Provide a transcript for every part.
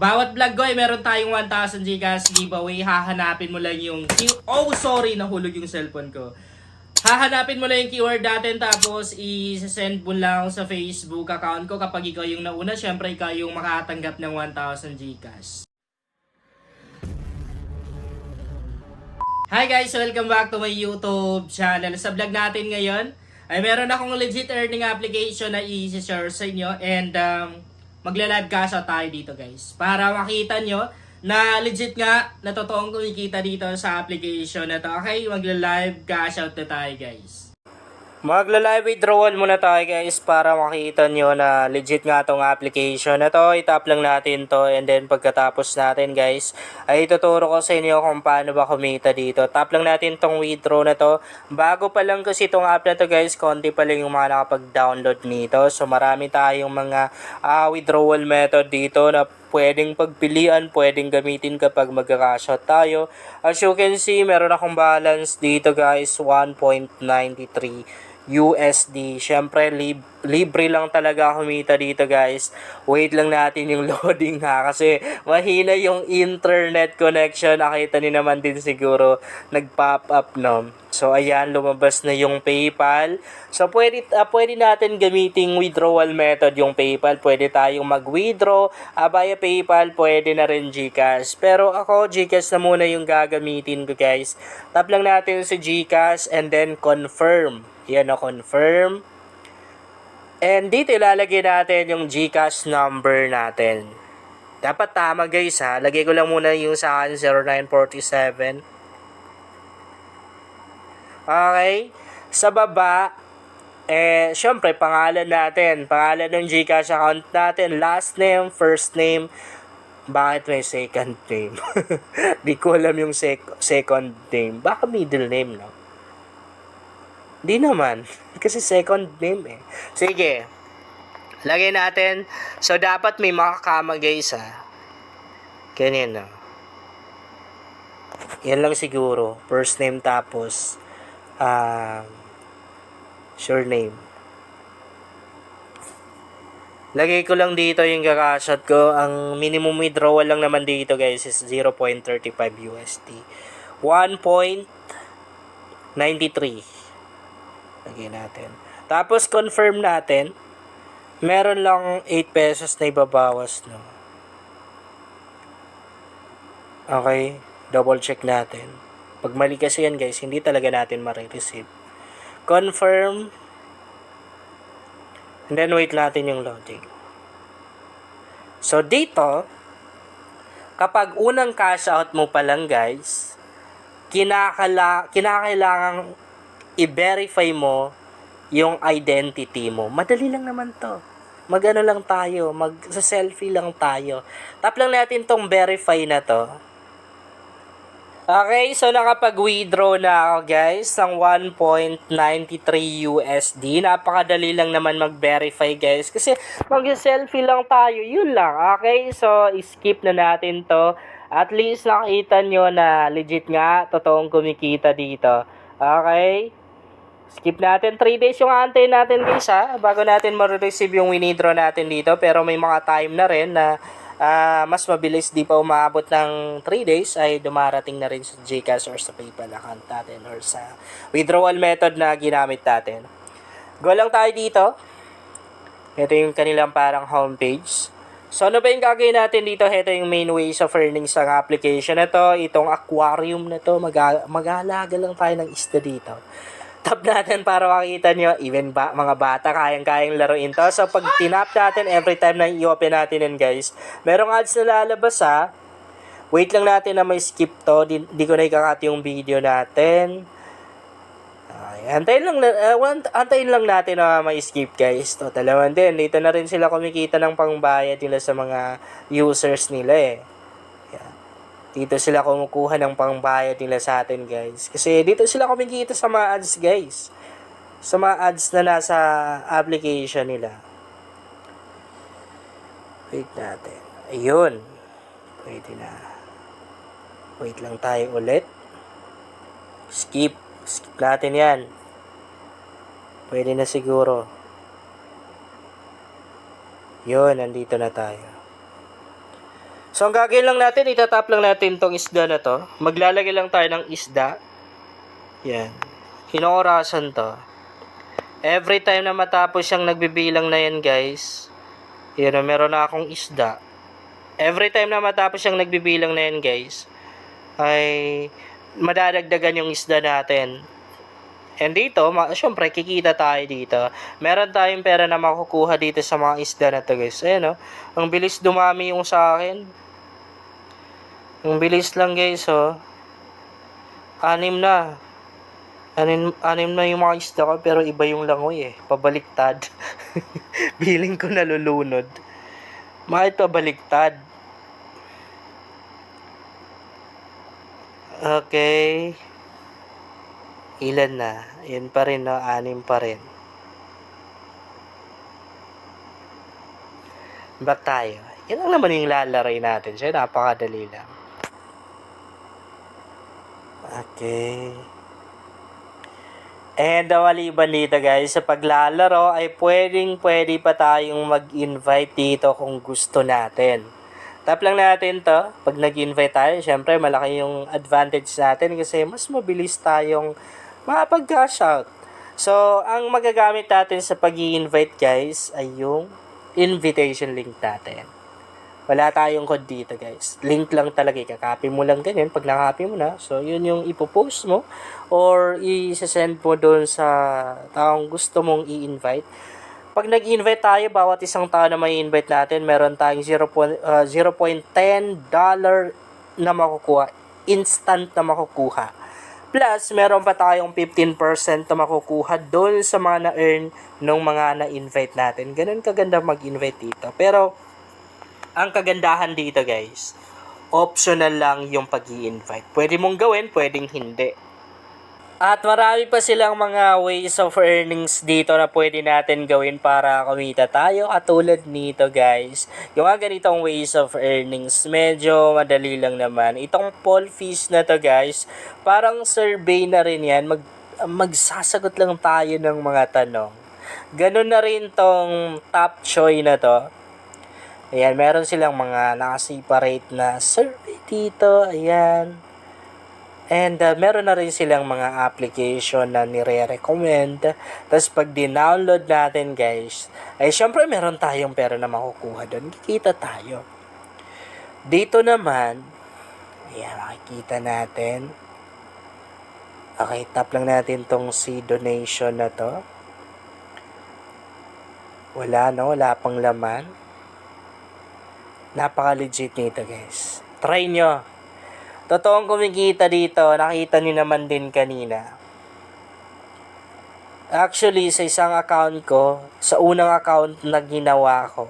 Bawat vlog ko ay meron tayong 1,000 Gcash giveaway. Hahanapin mo lang yung sorry, nahulog yung cellphone ko. Hahanapin mo lang yung keyword natin tapos i-send mo lang sa Facebook account ko kapag ikaw yung nauna. Syempre ikaw yung makatanggap ng 1,000 Gcash. Hi guys! Welcome back to my YouTube channel. Sa vlog natin ngayon ay meron akong legit earning application na i-share sa inyo and magla-live cash out tayo dito guys. Para makita nyo na legit nga na totoong kumikita dito sa application na to. Okay, magla-live cash out na tayo guys. Magla-live withdrawal muna tayo guys para makita nyo na legit nga tong application na to. I-tap lang natin to and then pagkatapos natin guys ay ituturo ko sa inyo kung paano ba kumita dito. Tap lang natin tong withdraw na to. Bago pa lang kasi itong app na to guys, konti pa lang yung mga nakapag-download nito. So marami tayong mga withdrawal method dito na pwedeng pagpilian, pwedeng gamitin kapag mag-cash out tayo. As you can see, meron akong balance dito guys, 1.93 USD. Syempre, libre lang talaga kumita dito guys. Wait lang natin yung loading ha, kasi mahina yung internet connection. Nakita niyo naman din siguro, nag-pop up no. So ayan, lumabas na yung PayPal. So pwede natin gamiting withdrawal method yung PayPal. Pwede tayong mag-withdraw via PayPal, pwede na rin GCash. Pero ako GCash na muna yung gagamitin ko guys. Tap lang natin si GCash and then confirm. Yan o, confirm. And dito ilalagay natin yung GCash number natin. Dapat tama guys ha. Lagay ko lang muna yung sa akin 0947. Okay. Sa baba, syempre pangalan natin. Pangalan ng GCash account natin. Last name, first name. Bakit may second name? Di ko alam yung second name. Baka middle name, no? Di naman. Kasi second name eh. Sige. Lagay natin. So, dapat may makakama guys ha. Ganyan no. Yan lang siguro. First name tapos surname. Lagay ko lang dito yung cash out ko. Ang minimum withdrawal lang naman dito guys is 0.35 USD. 1.93. Lagay natin. Tapos confirm natin. Meron lang 8 pesos na ibabawas no. Okay, double check natin. Pag mali kasi yan guys, hindi talaga natin ma-receive. Confirm. And then wait natin yung loading. So dito, kapag unang cash out mo pa lang guys, kinakailangan i-verify mo yung identity mo. Madali lang naman to. Mag-ano lang tayo, mag-selfie lang tayo. Tap lang natin tong verify na to. Okay, so nakapag-withdraw na ako guys ng 1.93 USD. Napakadali lang naman mag-verify guys kasi mag-selfie lang tayo, yun lang. Okay, so skip na natin to. At least nakita nyo na legit nga, totoong kumikita dito. Okay, skip natin. 3 days yung antay natin guys ha, bago natin ma-receive yung withdraw natin dito. Pero may mga time na rin na mas mabilis, di pa umaabot ng 3 days ay dumarating na rin sa GCash or sa PayPal account natin or sa withdrawal method na ginamit natin. Go lang tayo dito. Ito yung kanilang parang homepage. So ano ba yung gagawin natin dito? Ito yung main ways of earning sa application na to. Itong aquarium na to. Mag-aalaga lang tayo ng isda dito. Tap natin para makita nyo, even mga bata, kayang-kayang laruin to. So, pag tinap natin, every time na i-open natin yun, guys, merong ads na lalabas, ha. Wait lang natin na may skip to. Di ko na ikakat yung video natin. Antayin lang natin na may skip, guys. Total naman din. Dito na rin sila kumikita ng pangbayad nila sa mga users nila, eh. Dito sila kumukuha ng pangbayad nila sa atin guys. Kasi dito sila kumikita sa mga ads guys. Sa mga ads na nasa application nila. Wait natin. Ayun. Pwede na. Wait lang tayo ulit. Skip. Skip natin yan. Pwede na siguro. Yun, nandito na tayo. So, ang gagawin lang natin, itatap lang natin tong isda na to. Maglalagay lang tayo ng isda. Yan. Kinoorasan to. Every time na matapos siyang nagbibilang na yan, guys, yan, meron na akong isda. Every time na matapos siyang nagbibilang na yan, guys, ay madadagdagan yung isda natin. And dito, syempre, kikita tayo dito. Meron tayong pera na makukuha dito sa mga isda na to, guys. Ayan, ang bilis dumami yung sa akin. Ang bilis lang, guys, Anim na. Anim na yung mga isda ko, pero iba yung langoy, Pabaliktad. Feeling ko nalulunod. Bakit pabaliktad? Okay. Ilan na? Yan pa rin, 6 pa rin. Back tayo. Yan lang naman yung lalaray natin. So, napakadali lang. Okay. And maliban dito, guys, sa paglalaro ay pwede pa tayong mag-invite dito kung gusto natin. Tap lang natin to. Pag nag-invite tayo, syempre malaki yung advantage natin kasi mas mabilis tayong makapag-cash out. So, ang magagamit natin sa pag-i-invite, guys, ay yung invitation link natin. Wala tayong code dito, guys. Link lang talaga. Kakopy mo lang ganyan. Pag nakopy mo na, so yun yung ipopost mo or i-send mo doon sa taong gusto mong i-invite. Pag nag-invite tayo, bawat isang tao na may invite natin, meron tayong $0.10 na makukuha. Instant na makukuha. Plus, meron pa tayong 15% na makukuha doon sa mga na-earn ng mga na-invite natin. Ganun kaganda mag-invite dito. Pero, ang kagandahan dito, guys, optional lang yung pag-i-invite. Pwede mong gawin, pwedeng hindi. At marami pa silang mga ways of earnings dito na pwede natin gawin para kumita tayo. Katulad nito, guys, yung mga ganitong ways of earnings, medyo madali lang naman. Itong poll fees na to, guys, parang survey na rin yan. Magsasagot lang tayo ng mga tanong. Ganun na rin tong top choy na to. Ayan, meron silang mga naka-separate na survey dito. Ayan. And meron na rin silang mga application na nire-recommend. Tapos pag di-download natin, guys, ay syempre meron tayong pera na makukuha doon. Kikita tayo. Dito naman, ayan, makikita natin. Okay, tap lang natin tong si donation na to. Wala, no? Wala pang laman. Napaka-legit nito, guys. Try nyo. Totoong kumikita dito. Nakita nyo naman din kanina. Actually, sa isang account ko, sa unang account na ginawa ko,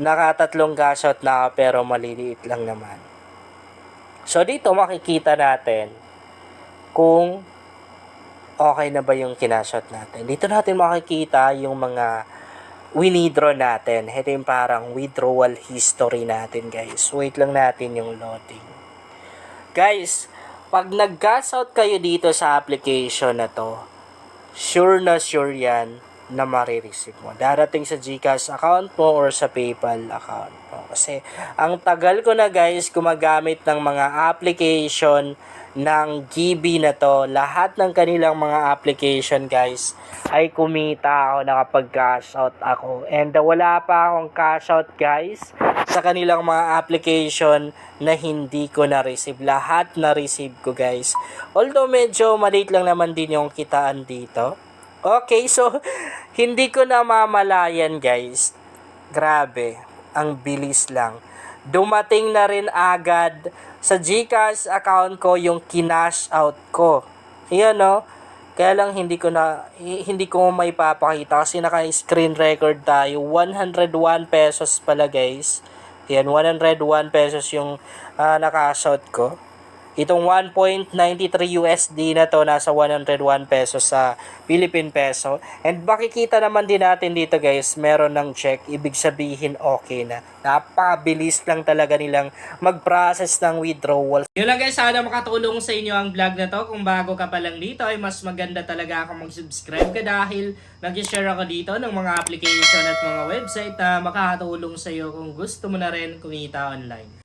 nakatatlong cash out na ako pero maliliit lang naman. So, dito makikita natin kung okay na ba yung kinash out natin. Dito natin makikita yung mga winidraw natin. Ito yung parang withdrawal history natin, guys. Wait lang natin yung loading. Guys, pag nag-gas out kayo dito sa application na to, sure na sure yan na marireceive mo. Darating sa GCash account mo or sa PayPal account mo. Kasi ang tagal ko na, guys, gumagamit ng mga application ng GB na to. Lahat ng kanilang mga application, guys, ay kumita ako, nakapag-cash out ako. And wala pa akong cash out, guys, sa kanilang mga application na hindi ko na-receive. Lahat na-receive ko, guys. Although medyo maliit lang naman din yung kitaan dito. Okay, so hindi ko na mamalayan, guys. Grabe, ang bilis lang. Dumating na rin agad sa GCash account ko yung kinash out ko. Ayan, no? Kaya lang hindi ko may papakita kasi naka-screen record tayo. 101 pesos pala, guys. Ayan, 101 pesos yung naka-cash out ko. Itong 1.93 USD na to, nasa 101 pesos sa Philippine peso. And makikita naman din natin dito guys, meron ng check. Ibig sabihin okay na. Napakabilis lang talaga nilang mag-process ng withdrawal. Yun lang guys, sana makatulong sa inyo ang vlog na to. Kung bago ka pa lang dito, ay mas maganda talaga ako mag-subscribe ka dahil nag-share ako dito ng mga application at mga website na makakatulong sa iyo kung gusto mo na rin kumita online.